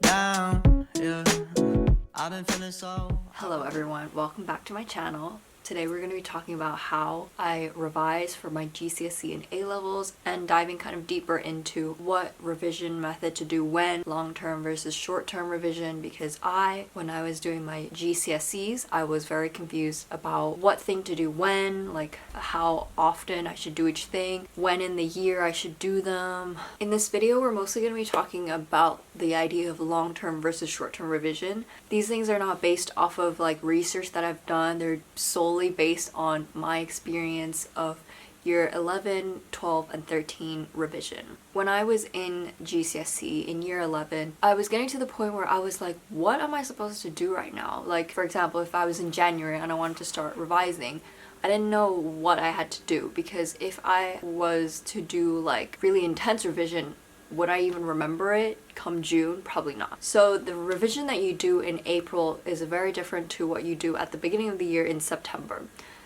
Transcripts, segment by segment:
down, yeah. I've been feeling so. Hello everyone, welcome back to my channel. Today we're going to be talking about how I revise for my GCSE and A-levels and diving kind of deeper into what revision method to do when, long-term versus short-term revision, because when I was doing my GCSEs, I was very confused about what thing to do when, like how often I should do each thing, when in the year I should do them. In this video, we're mostly going to be talking about the idea of long-term versus short-term revision. These things are not based off of like research that I've done, they're solely based on my experience of year 11, 12, and 13 revision. When I was in GCSE in year 11, I was getting to the point where I was like, what am I supposed to do right now? Like, for example, if I was in January and I wanted to start revising, I didn't know what I had to do, because if I was to do like really intense revision, would I even remember it come June? Probably not. So the revision that you do in April is very different to what you do at the beginning of the year in September.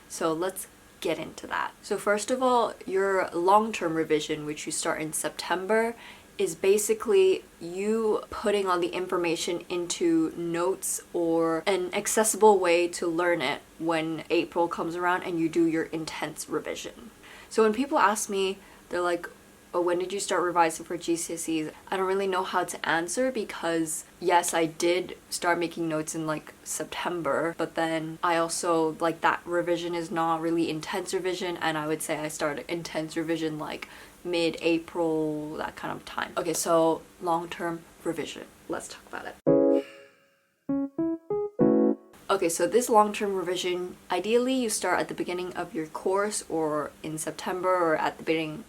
So let's get into that. So first of all, your long-term revision, which you start in September, is basically you putting all the information into notes or an accessible way to learn it when April comes around and you do your intense revision. So when people ask me, they're like, oh, when did you start revising for GCSEs? I don't really know how to answer, because yes, I did start making notes in like September, but then I also, like, that revision is not really intense revision, and I would say I started intense revision like mid-April, that kind of time. Okay, so long-term revision. Let's talk about it. Okay, so this long-term revision, ideally you start at the beginning of your course, or in September, or at the beginning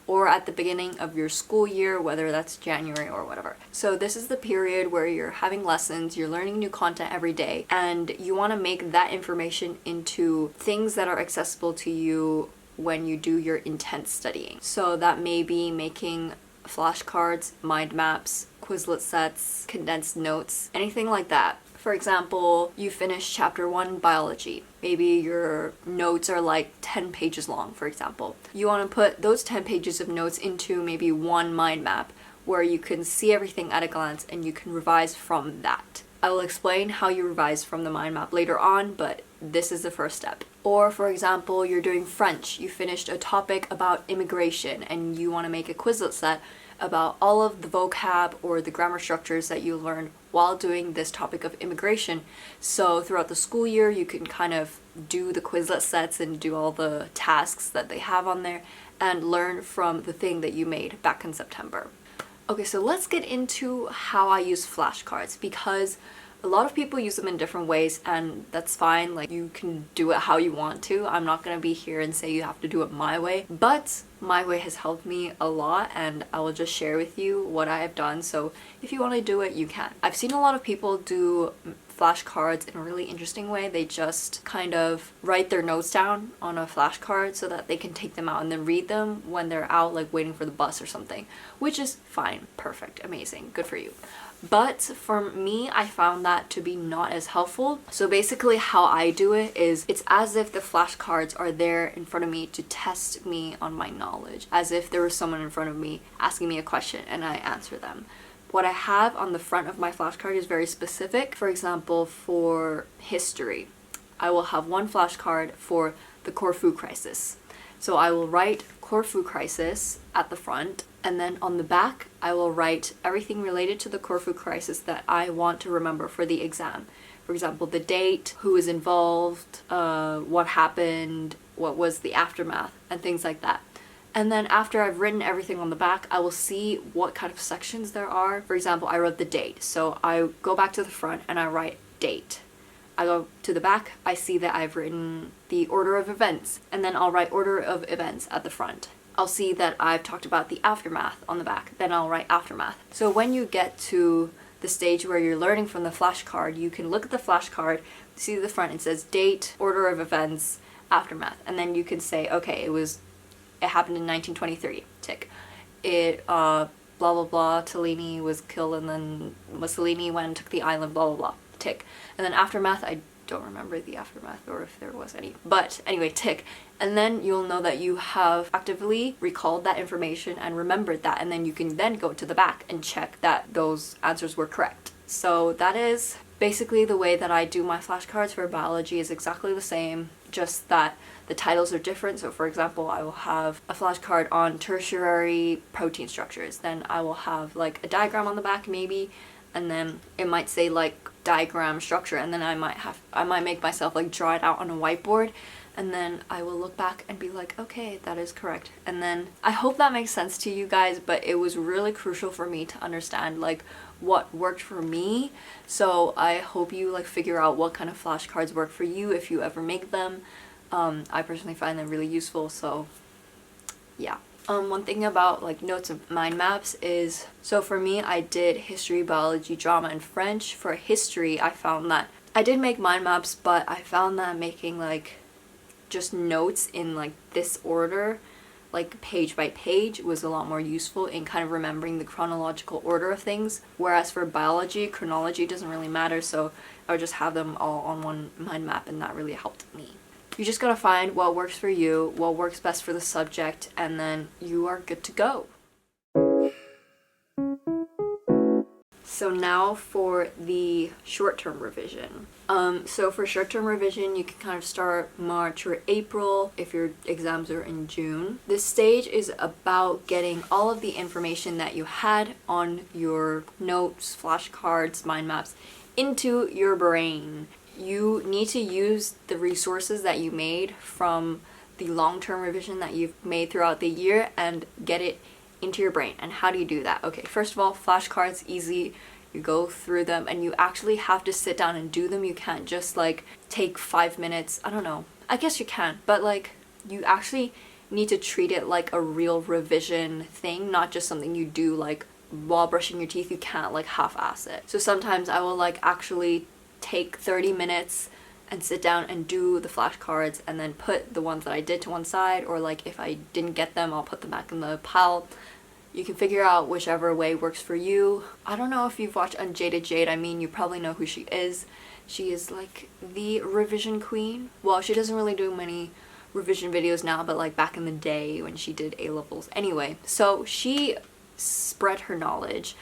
or at the beginning of your school year, whether that's January or whatever. So this is the period where you're having lessons, you're learning new content every day, and you want to make that information into things that are accessible to you when you do your intense studying. So that may be making flashcards, mind maps, Quizlet sets, condensed notes, anything like that. For example, you finish chapter 1 biology. Maybe your notes are like 10 pages long, for example. You want to put those 10 pages of notes into maybe one mind map where you can see everything at a glance and you can revise from that. I will explain how you revise from the mind map later on, but this is the first step. Or for example, you're doing French. You finished a topic about immigration and you want to make a Quizlet set about all of the vocab or the grammar structures that you learned while doing this topic of immigration. So throughout the school year, you can kind of do the Quizlet sets and do all the tasks that they have on there and learn from the thing that you made back in September. Okay, so let's get into how I use flashcards, because a lot of people use them in different ways, and that's fine. Like, you can do it how you want to. I'm not gonna be here and say you have to do it my way, but my way has helped me a lot, and I will just share with you what I have done. So if you want to do it, you can. I've seen a lot of people do flashcards in a really interesting way. They just kind of write their notes down on a flashcard so that they can take them out and then read them when they're out, like waiting for the bus or something, which is fine, perfect, amazing, good for you. But for me, I found that to be not as helpful. So basically how I do it is, it's as if the flashcards are there in front of me to test me on my knowledge, as if there was someone in front of me asking me a question and I answer them. What I have on the front of my flashcard is very specific. For example, for history, I will have one flashcard for the Corfu crisis. So I will write Corfu crisis at the front, and then on the back I will write everything related to the Corfu crisis that I want to remember for the exam. For example, the date, who was involved, what happened, what was the aftermath, and things like that. And then after I've written everything on the back, I will see what kind of sections there are. For example, I wrote the date, so I go back to the front and I write date. I go to the back, I see that I've written the order of events, and then I'll write order of events at the front. I'll see that I've talked about the aftermath on the back, then I'll write aftermath. So when you get to the stage where you're learning from the flashcard, you can look at the flashcard, see the front, it says date, order of events, aftermath, and then you can say, okay, it happened in 1923, tick. Blah blah blah, Tellini was killed and then Mussolini went and took the island, blah blah blah, tick. And then aftermath, I don't remember the aftermath or if there was any. But anyway, tick. And then you'll know that you have actively recalled that information and remembered that, and then you can then go to the back and check that those answers were correct. So that is basically the way that I do my flashcards for biology. Is exactly the same, just that the titles are different. So for example, I will have a flashcard on tertiary protein structures, then I will have like a diagram on the back maybe, and then it might say like diagram structure, and then I might make myself like draw it out on a whiteboard, and then I will look back and be like, okay, that is correct. And then I hope that makes sense to you guys, but it was really crucial for me to understand like what worked for me. So I hope you like figure out what kind of flashcards work for you if you ever make them. I personally find them really useful, so yeah. One thing about like notes and mind maps is, so for me, I did history, biology, drama, and French. For history, I found that I did make mind maps, but I found that making like just notes in like this order, like page by page, was a lot more useful in kind of remembering the chronological order of things. Whereas for biology, chronology doesn't really matter, so I would just have them all on one mind map, and that really helped me. You just gotta find what works for you, what works best for the subject, and then you are good to go. So now for the short-term revision. So for short-term revision, you can kind of start March or April if your exams are in June. This stage is about getting all of the information that you had on your notes, flashcards, mind maps into your brain. You need to use the resources that you made from the long-term revision that you've made throughout the year and get it into your brain. And how do you do that? Okay, first of all, flashcards, easy. You go through them and you actually have to sit down and do them. You can't just like take 5 minutes. I don't know. I guess you can, but like you actually need to treat it like a real revision thing, not just something you do like while brushing your teeth. You can't like half-ass it. So sometimes I will like actually take 30 minutes and sit down and do the flashcards and then put the ones that I did to one side, or like if I didn't get them, I'll put them back in the pile. You can figure out whichever way works for you. I don't know if you've watched Unjaded Jade. I mean, you probably know who she is. She is like the revision queen. Well, she doesn't really do many revision videos now, but like back in the day when she did A-levels. Anyway, so she spread her knowledge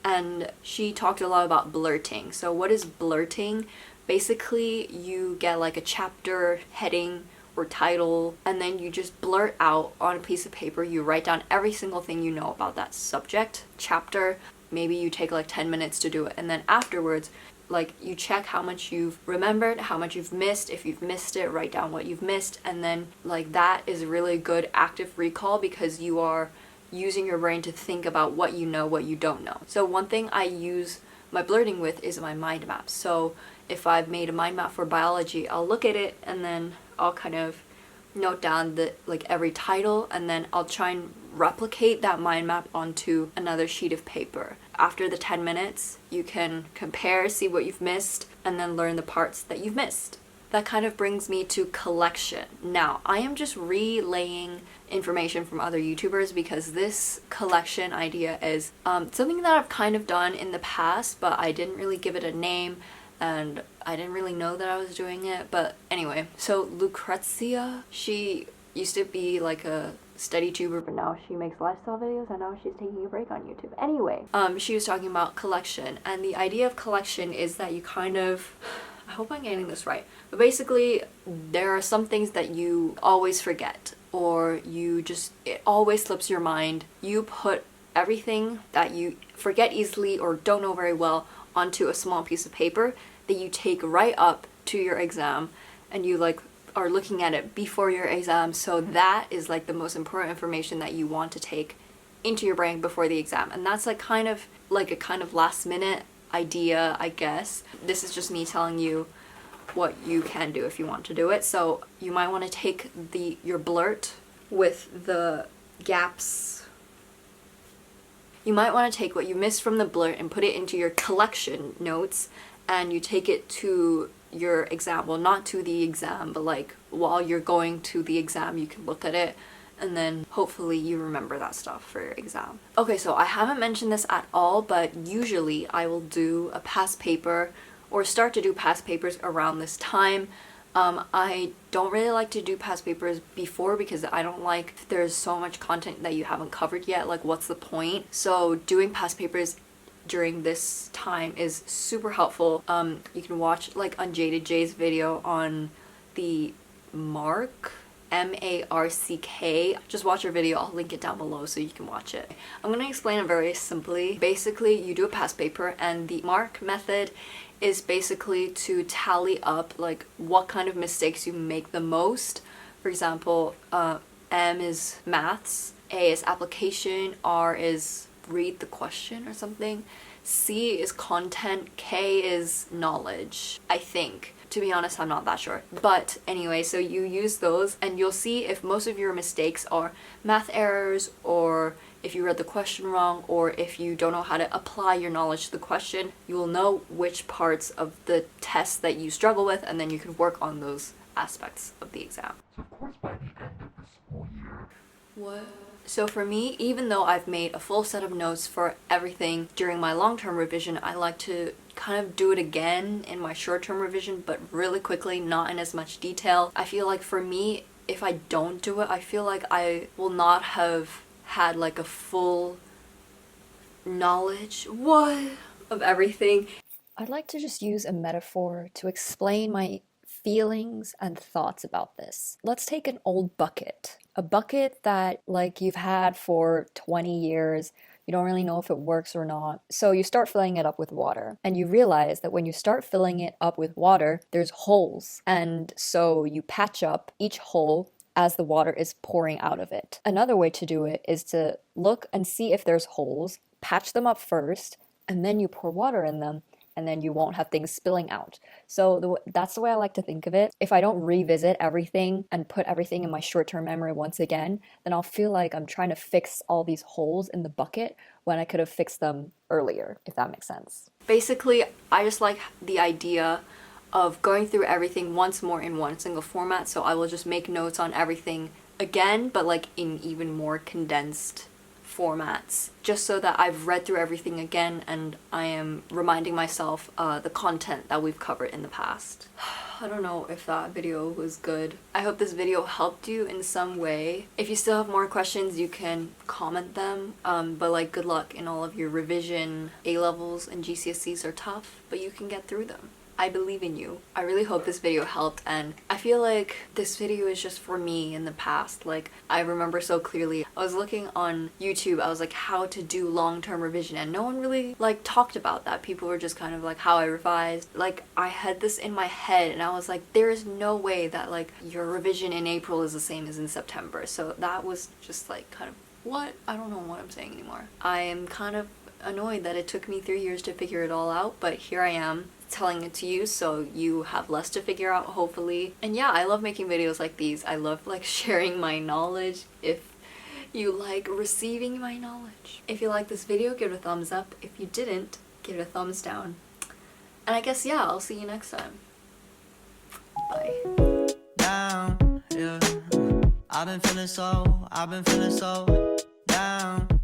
and she talked a lot about blurting. So what is blurting? Basically, you get like a chapter heading or title, and then you just blurt out on a piece of paper. You write down every single thing you know about that subject, chapter. Maybe you take like 10 minutes to do it, and then afterwards, like you check how much you've remembered, how much you've missed. If you've missed it, write down what you've missed, and then like that is really good active recall because you are using your brain to think about what you know, what you don't know. So one thing I use my blurting with is my mind map. So if I've made a mind map for biology, I'll look at it and then I'll kind of note down the like every title, and then I'll try and replicate that mind map onto another sheet of paper. After the 10 minutes, you can compare, see what you've missed, and then learn the parts that you've missed. That kind of brings me to collection. Now, I am just relaying information from other YouTubers because this collection idea is something that I've kind of done in the past, but I didn't really give it a name and I didn't really know that I was doing it. But anyway, so Lucrezia, she used to be like a study tuber, but now she makes lifestyle videos and now she's taking a break on YouTube. Anyway, she was talking about collection, and the idea of collection is that you kind of, I hope I'm getting this right, but basically there are some things that you always forget, or you just, it always slips your mind. You put everything that you forget easily or don't know very well onto a small piece of paper that you take right up to your exam, and you like are looking at it before your exam. So that is like the most important information that you want to take into your brain before the exam, and that's like a kind of last minute idea, I guess. This is just me telling you what you can do if you want to do it. So you might want to take your blurt with the gaps. You might want to take what you missed from the blurt and put it into your collection notes, and you take it to your exam. Well, not to the exam, but like while you're going to the exam, you can look at it, and then hopefully you remember that stuff for your exam. Okay, so I haven't mentioned this at all, but usually I will do a past paper or start to do past papers around this time. I don't really like to do past papers before because I don't like there's so much content that you haven't covered yet, like what's the point? So doing past papers during this time is super helpful. You can watch like Unjaded Jay's video on the MARCK, MARCK. Just watch her video, I'll link it down below so you can watch it. I'm gonna explain it very simply. Basically, you do a past paper and the MARCK method is basically to tally up like what kind of mistakes you make the most. For example, M is maths, A is application, R is read the question or something, C is content, K is knowledge, I think. To be honest, I'm not that sure. But anyway, so you use those and you'll see if most of your mistakes are math errors, or if you read the question wrong, or if you don't know how to apply your knowledge to the question. You will know which parts of the test that you struggle with, and then you can work on those aspects of the exam. So of course by the end of the school year. What? So for me, even though I've made a full set of notes for everything during my long-term revision, I like to kind of do it again in my short-term revision, but really quickly, not in as much detail. I feel like for me, if I don't do it, I feel like I will not have had like a full knowledge of everything. I'd like to just use a metaphor to explain my feelings and thoughts about this. Let's take an old bucket. A bucket that like you've had for 20 years. You don't really know if it works or not. So you start filling it up with water, and you realize that when you start filling it up with water, there's holes. And so you patch up each hole as the water is pouring out of it. Another way to do it is to look and see if there's holes, patch them up first, and then you pour water in them, and then you won't have things spilling out. So that's the way I like to think of it. If I don't revisit everything and put everything in my short-term memory once again, then I'll feel like I'm trying to fix all these holes in the bucket when I could have fixed them earlier, if that makes sense. Basically, I just like the idea of going through everything once more in one single format, so I will just make notes on everything again, but like in even more condensed formats, just so that I've read through everything again and I am reminding myself the content that we've covered in the past. I don't know if that video was good. I hope this video helped you in some way. If you still have more questions, you can comment them, but like good luck in all of your revision. A-levels and GCSEs are tough, but you can get through them. I believe in you. I really hope this video helped, and I feel like this video is just for me in the past. Like, I remember so clearly, I was looking on YouTube, I was like, how to do long-term revision, and no one really like talked about that. People were just kind of like how I revised. Like, I had this in my head and I was like, there is no way that like your revision in April is the same as in September. So that was just like kind of what? I don't know what I'm saying anymore. I am kind of annoyed that it took me 3 years to figure it all out, but here I am telling it to you, so you have less to figure out, hopefully. And yeah, I love making videos like these. I love like sharing my knowledge. If you like receiving my knowledge. If you like this video, give it a thumbs up. If you didn't, give it a thumbs down. And I guess, yeah, I'll see you next time. Bye. Down, yeah. I've been feeling so down.